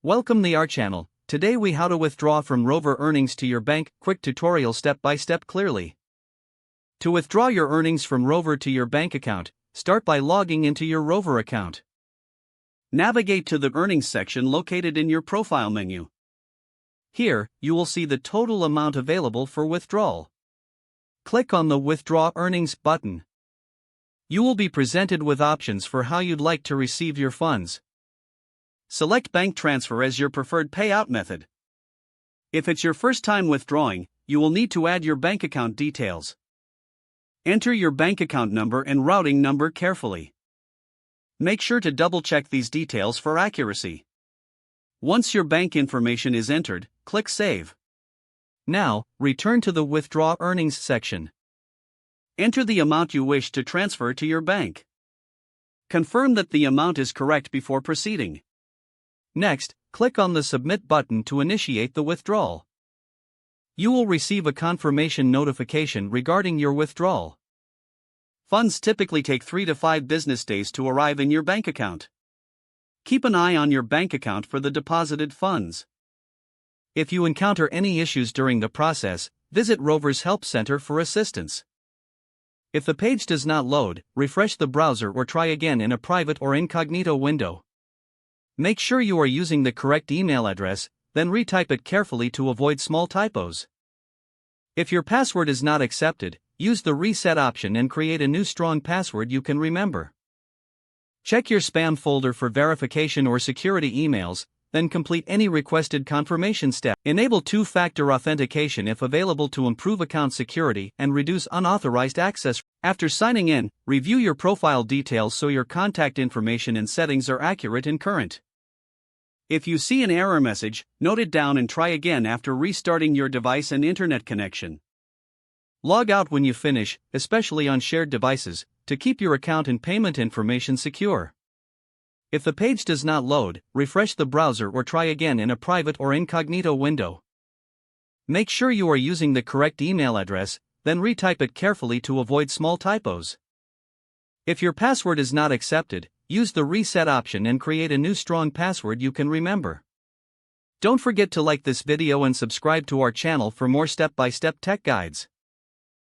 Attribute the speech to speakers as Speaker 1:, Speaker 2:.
Speaker 1: Welcome to our channel. Today we how to withdraw from Rover earnings to your bank. Quick tutorial step by step clearly. To withdraw your earnings from Rover to your bank account, start by logging into your Rover account. Navigate to the earnings section located in your profile menu. Here, you will see the total amount available for withdrawal. Click on the Withdraw Earnings button. You will be presented with options for how you'd like to receive your funds. Select bank transfer as your preferred payout method. If it's your first time withdrawing, you will need to add your bank account details. Enter your bank account number and routing number carefully. Make sure to double-check these details for accuracy. Once your bank information is entered, click Save. Now, return to the Withdraw Earnings section. Enter the amount you wish to transfer to your bank. Confirm that the amount is correct before proceeding. Next, click on the Submit button to initiate the withdrawal. You will receive a confirmation notification regarding your withdrawal. Funds typically take 3 to 5 business days to arrive in your bank account. Keep an eye on your bank account for the deposited funds. If you encounter any issues during the process, visit Rover's Help Center for assistance. If the page does not load, refresh the browser or try again in a private or incognito window. Make sure you are using the correct email address, then retype it carefully to avoid small typos. If your password is not accepted, use the reset option and create a new strong password you can remember. Check your spam folder for verification or security emails, then complete any requested confirmation step. Enable two-factor authentication if available to improve account security and reduce unauthorized access. After signing in, review your profile details so your contact information and settings are accurate and current. If you see an error message, note it down and try again after restarting your device and internet connection. Log out when you finish, especially on shared devices, to keep your account and payment information secure. If the page does not load, refresh the browser or try again in a private or incognito window. Make sure you are using the correct email address, then retype it carefully to avoid small typos. If your password is not accepted, use the reset option and create a new strong password you can remember. Don't forget to like this video and subscribe to our channel for more step-by-step tech guides.